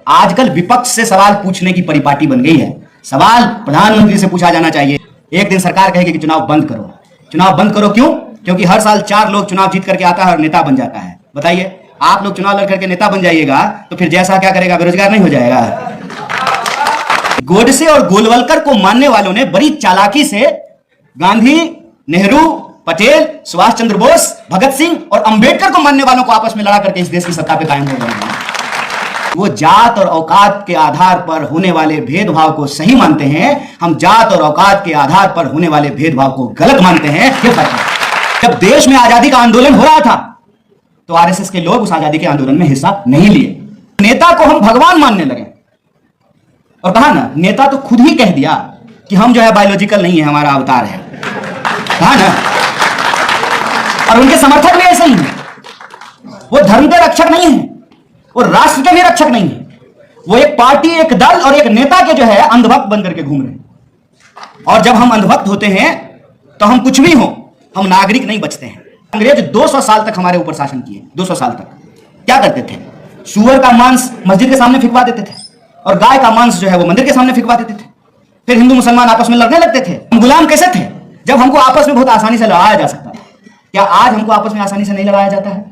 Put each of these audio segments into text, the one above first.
आजकल विपक्ष से सवाल पूछने की परिपाटी बन गई है। सवाल प्रधानमंत्री से पूछा जाना चाहिए। एक दिन सरकार कहेगी कि चुनाव बंद करो। चुनाव बंद करो क्यों? क्योंकि हर साल 4 लोग चुनाव जीत करके आता है और नेता बन जाता है। बताइए, आप लोग चुनाव लड़ करके नेता बन जाइएगा तो फिर जैसा क्या करेगा? बेरोजगार नहीं हो जाएगा? गोडसे और गोलवलकर को मानने वालों ने बड़ी चालाकी से गांधी, नेहरू, पटेल, सुभाष चंद्र बोस, भगत सिंह और अंबेडकर को मानने वालों को आपस में लड़ा करके इस देश की सत्ता पे कायम हो गए हैं। वो जात और औकात के आधार पर होने वाले भेदभाव को सही मानते हैं, हम जात और औकात के आधार पर होने वाले भेदभाव को गलत मानते हैं। ये फर्क है। जब देश में आजादी का आंदोलन हो रहा था तो आरएसएस के लोग उस आजादी के आंदोलन में हिस्सा नहीं लिए। नेता को हम भगवान मानने लगे और कहा ना, नेता तो खुद ही कह दिया कि हम जो है बायोलॉजिकल नहीं है, हमारा अवतार है। कहा ना, और उनके समर्थक भी ऐसे ही हैं। वो धर्म के रक्षक नहीं है, वो राष्ट्र के भी रक्षक नहीं है। वो एक पार्टी, एक दल और एक नेता के जो है अंधभक्त बन करके घूम रहे हैं। और जब हम अंधभक्त होते हैं तो हम कुछ भी हो, हम नागरिक नहीं बचते हैं। अंग्रेज 200 साल तक हमारे ऊपर शासन किए। 200 साल तक क्या करते थे? सूअर का मांस मस्जिद के सामने फिकवा देते थे और गाय का मांस जो है वो मंदिर के सामने फिकवा देते थे। फिर हिंदू मुसलमान आपस में लड़ने लगते थे। हम गुलाम कैसे थे जब हमको आपस में बहुत आसानी से लड़ाया जा सकता है? क्या आज हमको आपस में आसानी से नहीं लड़ाया जाता है?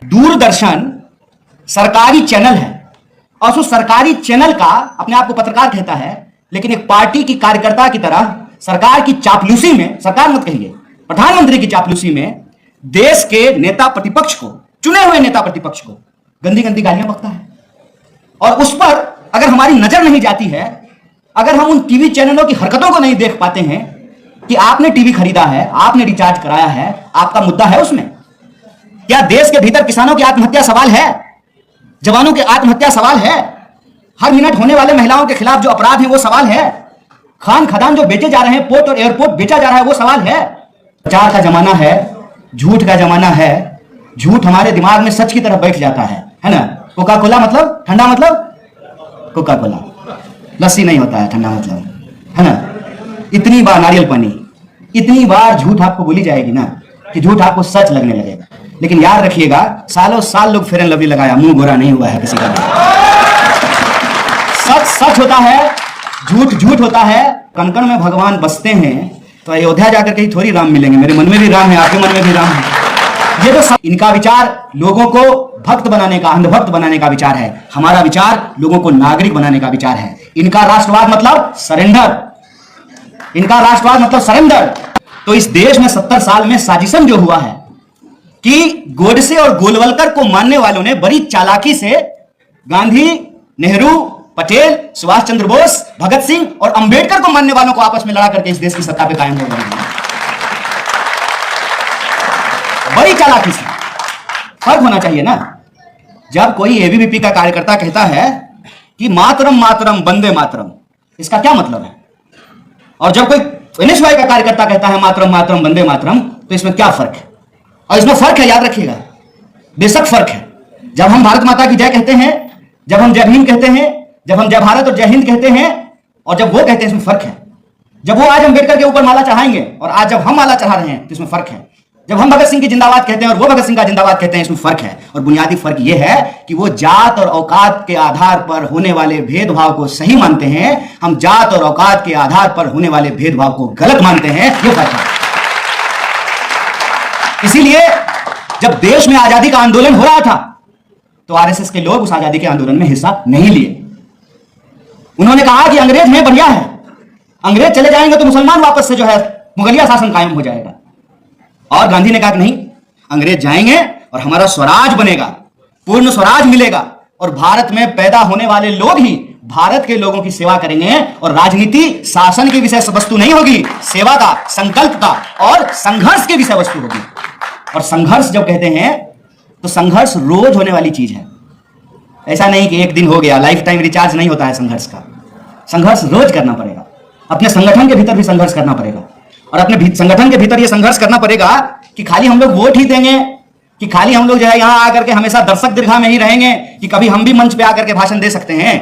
दूरदर्शन सरकारी चैनल है और उस सरकारी चैनल का अपने आप को पत्रकार कहता है, लेकिन एक पार्टी की कार्यकर्ता की तरह सरकार की चापलूसी में, सरकार मत कहिए, प्रधानमंत्री की चापलूसी में देश के नेता प्रतिपक्ष को, चुने हुए नेता प्रतिपक्ष को गंदी गंदी गालियां बकता है। और उस पर अगर हमारी नजर नहीं जाती है, अगर हम उन टीवी चैनलों की हरकतों को नहीं देख पाते हैं कि आपने टीवी खरीदा है, आपने रिचार्ज कराया है, आपका मुद्दा है उसमें। क्या देश के भीतर किसानों की आत्महत्या सवाल है? जवानों की आत्महत्या सवाल है? हर मिनट होने वाले महिलाओं के खिलाफ जो अपराध है वो सवाल है? खान खदान जो बेचे जा रहे हैं, पोर्ट और एयरपोर्ट बेचा जा रहा है, वो सवाल है? प्रचार का जमाना है, झूठ का जमाना है। झूठ हमारे दिमाग में सच की तरफ बैठ जाता है ना? कोका कोला मतलब ठंडा, मतलब कोका कोला, लस्सी नहीं होता है ठंडा मतलब, है ना? इतनी बार नारियल पानी, इतनी बार झूठ आपको बोली जाएगी ना कि झूठ आपको सच लगने लगेगा। लेकिन याद रखिएगा, सालों साल लोग फेयर एंड लवली लगाया, मुंह गोरा नहीं हुआ है किसी का। सच सच होता है, झूठ झूठ होता है। कण-कण में भगवान बसते हैं तो अयोध्या जाकर के ही थोड़ी राम मिलेंगे। मेरे मन में भी राम है, आपके मन में भी राम है। ये तो इनका विचार लोगों को भक्त बनाने का, अंधभक्त बनाने का विचार है। हमारा विचार लोगों को नागरिक बनाने का विचार है। इनका राष्ट्रवाद मतलब सरेंडर, इनका राष्ट्रवाद मतलब सरेंडर। तो इस देश में 70 साल में साजिशन जो हुआ है कि गोडसे और गोलवलकर को मानने वालों ने बड़ी चालाकी से गांधी, नेहरू, पटेल, सुभाष चंद्र बोस, भगत सिंह और अंबेडकर को मानने वालों को आपस में लड़ा करके इस देश की सत्ता पे कायम हो गए हैं। बड़ी चालाकी से। फर्क होना चाहिए ना। जब कोई एबीवीपी का कार्यकर्ता कहता है कि मातरम मातरम वंदे मातरम, इसका क्या मतलब है? और जब कोई एनएसवाई का कार्यकर्ता कहता है मातरम मातरम वंदे मातरम, तो इसमें क्या फर्क है? और इसमें फर्क है, याद रखिएगा, बेशक फर्क है। जब हम भारत माता की जय कहते हैं, जब हम जय भीम कहते हैं, जब हम जय भारत और जय हिंद कहते हैं, और जब वो कहते हैं, इसमें फर्क है। जब वो आज अंबेडकर के ऊपर माला चढ़ाएंगे और आज जब हम माला चढ़ा रहे हैं, तो इसमें फर्क है। जब हम भगत सिंह की जिंदाबाद कहते हैं और वो भगत सिंह का जिंदाबाद कहते हैं, इसमें फर्क है। और बुनियादी फर्क यह है कि वो जात और औकात के आधार पर होने वाले भेदभाव को सही मानते हैं, हम जात और औकात के आधार पर होने वाले भेदभाव को गलत मानते हैं। ये फर्क है। इसीलिए जब देश में आजादी का आंदोलन हो रहा था तो आरएसएस के लोग उस आजादी के आंदोलन में हिस्सा नहीं लिए। उन्होंने कहा कि अंग्रेज में बढ़िया है, अंग्रेज चले जाएंगे तो मुसलमान वापस से जो है मुगलिया शासन कायम हो जाएगा। और गांधी ने कहा कि नहीं, अंग्रेज जाएंगे और हमारा स्वराज बनेगा, पूर्ण स्वराज मिलेगा और भारत में पैदा होने वाले लोग ही भारत के लोगों की सेवा करेंगे और राजनीति शासन की विषय वस्तु नहीं होगी, सेवा का, संकल्प का और संघर्ष की विषय वस्तु होगी। और संघर्ष जब कहते हैं तो संघर्ष रोज होने वाली चीज है। ऐसा नहीं कि एक दिन हो गया, लाइफ टाइम रिचार्ज नहीं होता है संघर्ष का। संघर्ष रोज करना पड़ेगा। अपने संगठन के भीतर भी संघर्ष करना पड़ेगा और अपने संगठन के भीतर यह संघर्ष करना पड़ेगा कि खाली हम लोग वोट ही देंगे, कि खाली हम लोग जो है यहां आकर के हमेशा दर्शक दीर्घा में ही रहेंगे, कि कभी हम भी मंच पे आकर के भाषण दे सकते हैं।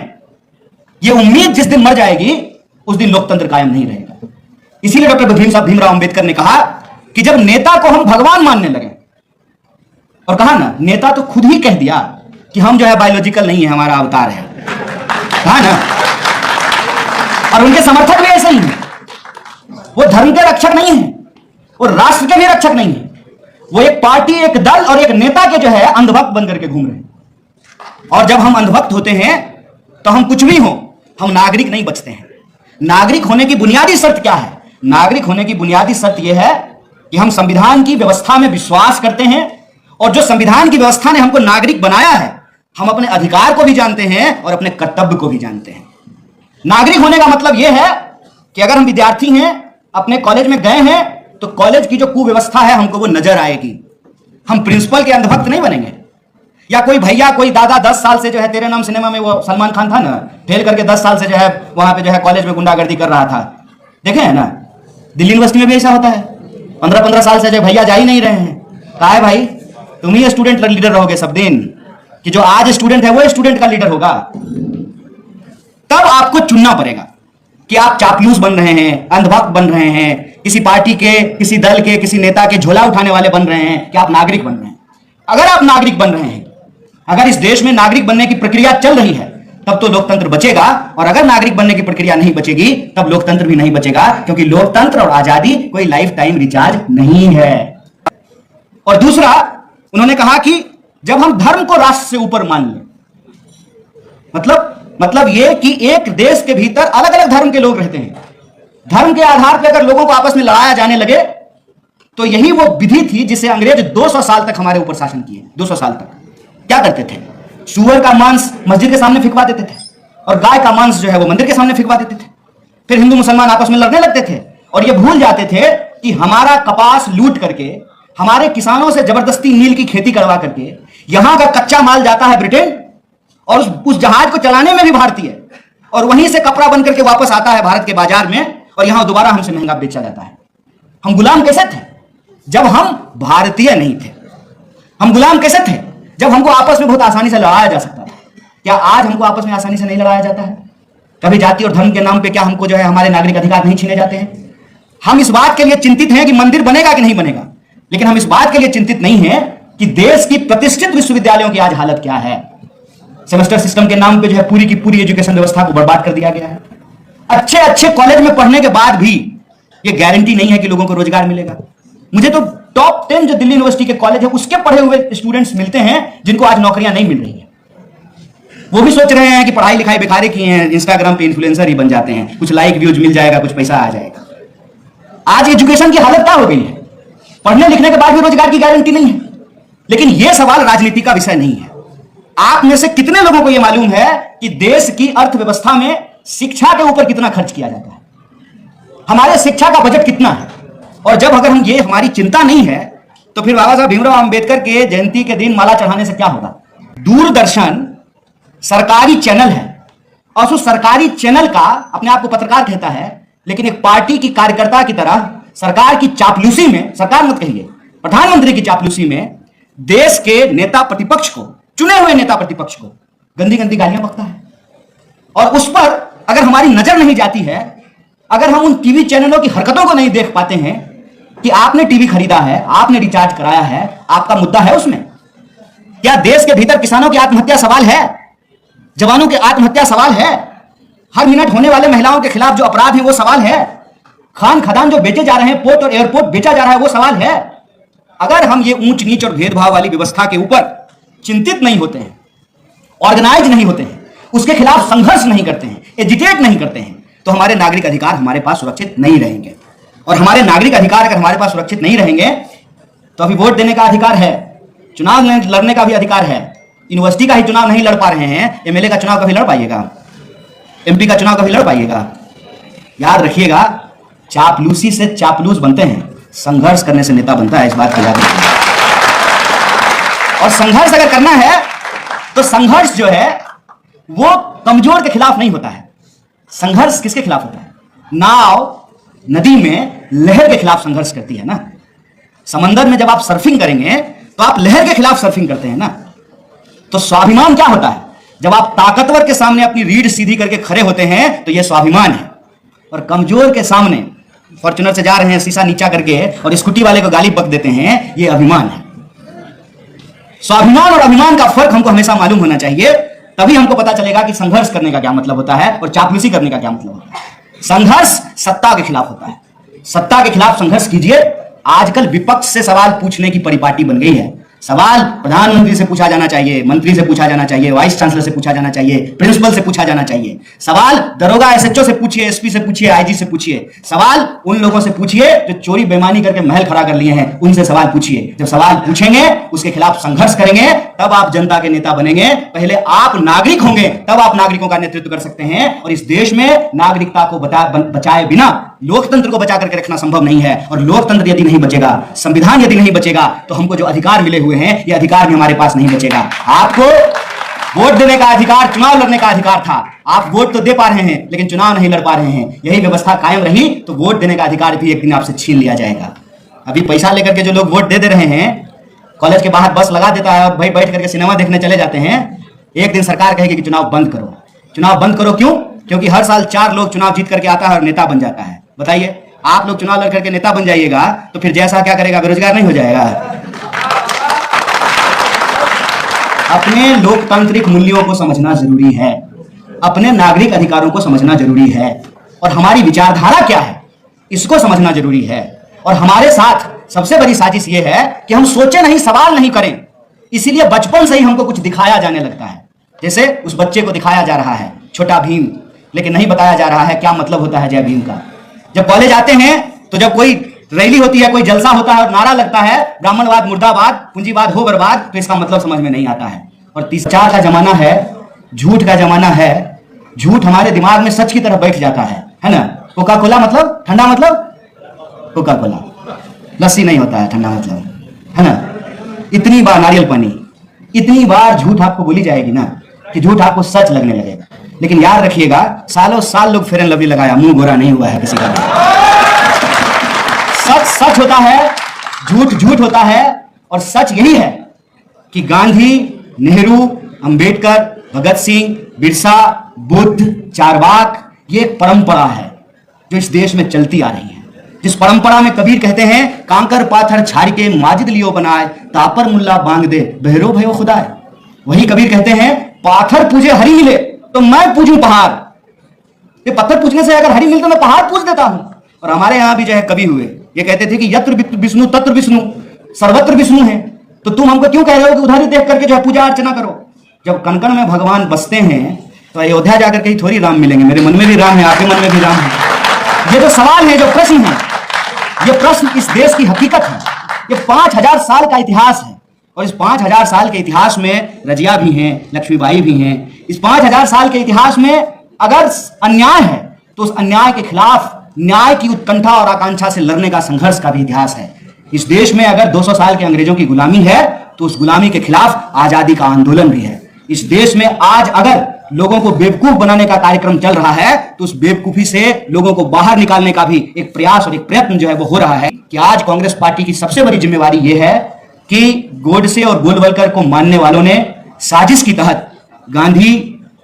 ये उम्मीद जिस दिन मर जाएगी उस दिन लोकतंत्र कायम नहीं रहेगा। इसीलिए डॉक्टर भीमराव अंबेडकर ने कहा कि जब नेता को हम भगवान मानने लगे, और कहा ना, नेता तो खुद ही कह दिया कि हम जो है बायोलॉजिकल नहीं है, हमारा अवतार है। कहा ना। और उनके समर्थक भी ऐसे ही हैं। वो धर्म के रक्षक नहीं है, वो राष्ट्र के भी रक्षक नहीं है, वो एक पार्टी, एक दल और एक नेता के जो है अंधभक्त बन करके घूम रहे हैं। और जब हम अंधभक्त होते हैं तो हम कुछ भी हो, हम नागरिक नहीं बचते हैं। नागरिक होने की बुनियादी शर्त क्या है? नागरिक होने की बुनियादी शर्त यह है कि हम संविधान की व्यवस्था में विश्वास करते हैं, और जो संविधान की व्यवस्था ने हमको नागरिक बनाया है, हम अपने अधिकार को भी जानते हैं और अपने कर्तव्य को भी जानते हैं। नागरिक होने का मतलब यह है कि अगर हम विद्यार्थी हैं, अपने कॉलेज में गए हैं, तो कॉलेज की जो कुव्यवस्था है हमको वो नजर आएगी। हम प्रिंसिपल के अंधभक्त नहीं बनेंगे। या कोई भैया, कोई दादा 10 साल से जो है तेरे नाम सिनेमा में वो सलमान खान था ना, फेल करके 10 साल से जो है वहां पे जो है कॉलेज में गुंडागर्दी कर रहा था, देखे है ना। दिल्ली यूनिवर्सिटी में भी ऐसा होता है। 15-15 साल से जो भैया जा ही नहीं रहे हैं। कहा है भाई, तुम ही स्टूडेंट लीडर रहोगे सब दिन, कि जो आज स्टूडेंट है वो स्टूडेंट का लीडर होगा। तब आपको चुनना पड़ेगा कि आप चापलूस बन रहे हैं, अंधभक्त बन रहे हैं, किसी पार्टी के, किसी दल के, किसी नेता के झोला उठाने वाले बन रहे हैं, कि आप नागरिक बन रहे हैं। अगर आप नागरिक बन रहे हैं, अगर इस देश में नागरिक बनने की प्रक्रिया चल रही है, तब तो लोकतंत्र बचेगा। और अगर नागरिक बनने की प्रक्रिया नहीं बचेगी, तब लोकतंत्र भी नहीं बचेगा, क्योंकि लोकतंत्र और आजादी कोई लाइफ टाइम रिचार्ज नहीं है। और दूसरा, उन्होंने कहा कि जब हम धर्म को राष्ट्र से ऊपर मान लें, मतलब यह कि एक देश के भीतर अलग अलग धर्म के लोग रहते हैं, धर्म के आधार पर अगर लोगों को आपस में लड़ाया जाने लगे, तो यही वो विधि थी जिसे अंग्रेज 200 साल तक हमारे ऊपर शासन किए। 200 साल तक क्या करते थे? सूअर का मांस मस्जिद के सामने फिकवा देते थे, और गाय का मांस जो है वो मंदिर के सामने फिकवा देते थे। फिर हिंदू मुसलमान आपस में लड़ने लगते थे, और ये भूल जाते थे कि हमारा कपास लूट करके, हमारे किसानों से जबरदस्ती नील की खेती करवा करके यहां का कच्चा माल जाता है ब्रिटेन, और उस जहाज को चलाने में भी भारतीय, और वहीं से कपड़ा बन करके वापस आता है भारत के बाजार में, और यहां दोबारा हमसे महंगा बेचा जाता है। हम गुलाम कैसे थे? जब हम भारतीय नहीं थे। हम गुलाम कैसे थे? जब हमको आपस में बहुत आसानी से लड़ाया जा सकता था। क्या आज हमको आपस में आसानी से नहीं लड़ाया जाता है? कभी जाति और धर्म के नाम पे क्या हमको जो है हमारे नागरिक अधिकार नहीं छीने जाते हैं? हम इस बात के लिए चिंतित हैं कि मंदिर बनेगा कि नहीं बनेगा, लेकिन हम इस बात के लिए चिंतित नहीं है कि देश की प्रतिष्ठित विश्वविद्यालयों की आज हालत क्या है। सेमेस्टर सिस्टम के नाम पे जो है पूरी की पूरी एजुकेशन व्यवस्था को बर्बाद कर दिया गया है। अच्छे अच्छे कॉलेज में पढ़ने के बाद भी ये गारंटी नहीं है कि लोगों को रोजगार मिलेगा। मुझे तो टॉप 10 जो दिल्ली यूनिवर्सिटी के कॉलेज है उसके पढ़े हुए स्टूडेंट्स मिलते हैं जिनको आज नौकरियां नहीं मिल रही है। वो भी सोच रहे हैं कि पढ़ाई लिखाई बेकार किए हैं, इंस्टाग्राम पे इन्फ्लुएंसर ही बन जाते हैं, कुछ लाइक व्यूज मिल जाएगा, कुछ पैसा आ जाएगा। आज एजुकेशन की हालत क्या हो गई है? पढ़ने लिखने के बाद भी रोजगार की गारंटी नहीं है। लेकिन यह सवाल राजनीति का विषय नहीं है। आप में से कितने लोगों को यह मालूम है कि देश की अर्थव्यवस्था में शिक्षा के ऊपर कितना खर्च किया जाता है? हमारे शिक्षा का बजट कितना है? और जब अगर हम ये हमारी चिंता नहीं है, तो फिर बाबा साहब भीमराव अंबेडकर के जयंती के दिन माला चढ़ाने से क्या होगा? दूरदर्शन सरकारी चैनल है, और उस सरकारी चैनल का अपने आप को पत्रकार कहता है, लेकिन एक पार्टी की कार्यकर्ता की तरह सरकार की चापलूसी में, सरकार मत कहिए, प्रधानमंत्री की चापलूसी में देश के नेता प्रतिपक्ष को, चुने हुए नेता प्रतिपक्ष को गंदी गंदी गालियां बकता है। और उस पर अगर हमारी नजर नहीं जाती है, अगर हम उन टीवी चैनलों की हरकतों को नहीं देख पाते हैं कि आपने टीवी खरीदा है, आपने रिचार्ज कराया है, आपका मुद्दा है उसमें। क्या देश के भीतर किसानों की आत्महत्या सवाल है? जवानों की आत्महत्या सवाल है? हर मिनट होने वाले महिलाओं के खिलाफ जो अपराध है वो सवाल है? खान खदान जो बेचे जा रहे हैं, पोर्ट और एयरपोर्ट बेचा जा रहा है, वो सवाल है? अगर हम ये ऊंच नीच और भेदभाव वाली व्यवस्था के ऊपर चिंतित नहीं होते हैं, ऑर्गेनाइज नहीं होते हैं, उसके खिलाफ संघर्ष नहीं करते हैं, एजिटेट नहीं करते हैं, तो हमारे नागरिक अधिकार हमारे पास सुरक्षित नहीं रहेंगे। और हमारे नागरिक अधिकार अगर हमारे पास सुरक्षित नहीं रहेंगे, तो अभी वोट देने का अधिकार है, चुनाव लड़ने का भी अधिकार है। यूनिवर्सिटी का ही चुनाव नहीं लड़ पा रहे हैं, एमएलए का चुनाव कभी लड़ पाइएगा? एमपी का चुनाव कभी लड़ पाइएगा? याद रखिएगा, चापलूसी से चापलूस बनते हैं, संघर्ष करने से नेता बनता है। इस बात को याद रखिए। और संघर्ष अगर करना है तो संघर्ष जो है वो कमजोर के खिलाफ नहीं होता है। संघर्ष किसके खिलाफ होता है? नाव नदी में लहर के खिलाफ संघर्ष करती है ना। समंदर में जब आप सर्फिंग करेंगे तो आप लहर के खिलाफ सर्फिंग करते हैं ना। तो स्वाभिमान क्या होता है? जब आप ताकतवर के सामने अपनी रीढ़ सीधी करके खड़े होते हैं तो यह स्वाभिमान है। और कमजोर के सामने, फॉर्च्यूनर से जा रहे हैं शीशा नीचा करके और स्कूटी वाले को गाली बक देते हैं, यह अभिमान है। स्वाभिमान और अभिमान का फर्क हमको हमेशा मालूम होना चाहिए। तभी हमको पता चलेगा कि संघर्ष करने का क्या मतलब होता है और चापलूसी करने का क्या मतलब होता है। संघर्ष सत्ता के खिलाफ होता है, सत्ता के खिलाफ संघर्ष कीजिए। आजकल विपक्ष से सवाल पूछने की परिपाटी बन गई है। सवाल प्रधानमंत्री से पूछा जाना चाहिए, मंत्री से पूछा जाना चाहिए, वाइस चांसलर से पूछा जाना चाहिए, प्रिंसिपल से पूछा जाना चाहिए। सवाल दरोगा एसएचओ से पूछिए, एसपी से पूछिए, आईजी से पूछिए। सवाल उन लोगों से पूछिए जो चोरी बेईमानी करके महल खड़ा कर लिए हैं, उनसे सवाल पूछिए। जब सवाल पूछेंगे, उसके खिलाफ संघर्ष करेंगे, तब आप जनता के नेता बनेंगे। पहले आप नागरिक होंगे, तब आप नागरिकों का नेतृत्व कर सकते हैं। और इस देश में नागरिकता को बचाए बिना लोकतंत्र को बचा करके रखना संभव नहीं है। और लोकतंत्र यदि नहीं बचेगा, संविधान यदि नहीं बचेगा, तो हमको जो अधिकार मिले हुए हैं, ये अधिकार भी हमारे पास नहीं बचेगा। आपको वोट देने का अधिकार, चुनाव लड़ने का अधिकार था। आप वोट तो दे पा रहे हैं, लेकिन चुनाव नहीं लड़ पा रहे हैं। यही व्यवस्था कायम रही तो वोट देने का अधिकार भी एक दिन आपसे छीन लिया जाएगा। अभी पैसा लेकर के जो लोग वोट दे रहे हैं, कॉलेज के बाहर बस लगा देता है और भाई बैठ करके सिनेमा देखने चले जाते हैं। एक दिन सरकार कहेगी कि चुनाव बंद करो। चुनाव बंद करो क्यों? क्योंकि हर साल 4 लोग चुनाव जीत करके आता है और नेता बन जाता है। बताइए, आप लोग चुनाव लड़ करके नेता बन जाइएगा तो फिर जैसा क्या करेगा? बेरोजगार नहीं हो जाएगा? अपने लोकतांत्रिक मूल्यों को समझना जरूरी है, अपने नागरिक अधिकारों को समझना जरूरी है, और हमारी विचारधारा क्या है इसको समझना जरूरी है। और हमारे साथ सबसे बड़ी साजिश यह है कि हम सोचे नहीं, सवाल नहीं करें। इसीलिए बचपन से ही हमको कुछ दिखाया जाने लगता है। जैसे उस बच्चे को दिखाया जा रहा है छोटा भीम, लेकिन नहीं बताया जा रहा है क्या मतलब होता है जय भीम का। जब कॉलेज आते हैं तो जब कोई रैली होती है, कोई जलसा होता है और नारा लगता है ब्राह्मणवाद मुर्दाबाद, पूंजीवाद हो बर्बाद, तो इसका मतलब समझ में नहीं आता है। और तीसरा का जमाना है, झूठ का जमाना है। झूठ हमारे दिमाग में सच की तरह बैठ जाता है ना। कोका कोला मतलब ठंडा, मतलब कोका कोला, लस्सी नहीं होता है ठंडा मतलब, है ना। इतनी बार नारियल पानी, इतनी बार झूठ आपको बोली जाएगी ना कि झूठ आपको सच लगने लगेगा। लेकिन याद रखिएगा, सालों साल लोग फेयर एंड लवली लगाया, मुंह गोरा नहीं हुआ है किसी का। सच सच होता है, झूठ झूठ होता है। और सच यही है कि गांधी, नेहरू, अंबेडकर, भगत सिंह, बिरसा, बुद्ध, चारवाक, ये एक परंपरा है जो इस देश में चलती आ रही है। जिस परंपरा में कबीर कहते हैं, कांकर पाथर छाड़ के माजिद लियो बनाए, तापर मुल्ला बांग दे बहरो भयो खुदाए। वही कबीर कहते हैं, पाथर पूजे हरी मिले तो मैं पूजूं पहाड़। ये पत्थर पूजने से अगर हरी मिलते मैं पहाड़ पूज देता हूं। और हमारे यहां भी जो है कवि हुए, ये कहते थे कि यत्र विष्णु तत्र विष्णु, सर्वत्र विष्णु है। तो तुम हमको क्यों कह रहे हो कि उधर ही देख करके जो है पूजा अर्चना करो? जब कण कण में भगवान बसते हैं तो अयोध्या जाकर के ही थोड़ी राम मिलेंगे। मेरे मन में भी राम है, आपके मन में भी राम है। ये जो सवाल है, जो प्रश्न है, ये प्रश्न इस देश की हकीकत है। ये 5000 साल का इतिहास है। और इस 5000 साल के इतिहास में रजिया भी हैं, लक्ष्मीबाई भी हैं। इस 5000 साल के इतिहास में अगर अन्याय है तो उस अन्याय के खिलाफ न्याय की उत्कंठा और आकांक्षा से लड़ने का संघर्ष का भी इतिहास है। इस देश में अगर 200 साल के अंग्रेजों की गुलामी है तो उस गुलामी के खिलाफ आजादी का आंदोलन भी है। इस देश में आज अगर लोगों को बेवकूफ बनाने का कार्यक्रम चल रहा है तो उस बेवकूफी से लोगों को बाहर निकालने का भी एक प्रयास और एक प्रयत्न जो है वो हो रहा है। कि आज कांग्रेस पार्टी की सबसे बड़ी जिम्मेवारी यह है कि गोडसे और गोलवलकर को मानने वालों ने साजिश की तहत गांधी,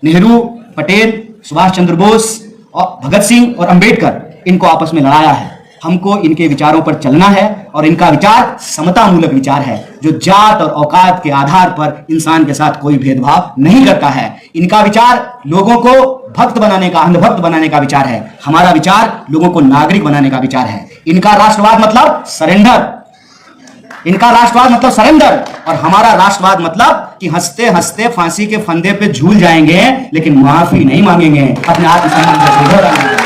नेहरू, पटेल, सुभाष चंद्र बोस और भगत सिंह और अंबेडकर, इनको आपस में लड़ाया है। हमको इनके विचारों पर चलना है और इनका विचार समता मूलक विचार है, जो जात और औकात के आधार पर इंसान के साथ कोई भेदभाव नहीं करता है। इनका विचार लोगों को भक्त बनाने का, अंधभक्त बनाने का विचार है। हमारा विचार लोगों को नागरिक बनाने का विचार है। इनका राष्ट्रवाद मतलब सरेंडर, इनका राष्ट्रवाद मतलब सरेंडर, और हमारा राष्ट्रवाद मतलब कि हंसते हंसते फांसी के फंदे पे झूल जाएंगे लेकिन माफी नहीं मांगेंगे, अपने आत्मसम्मान को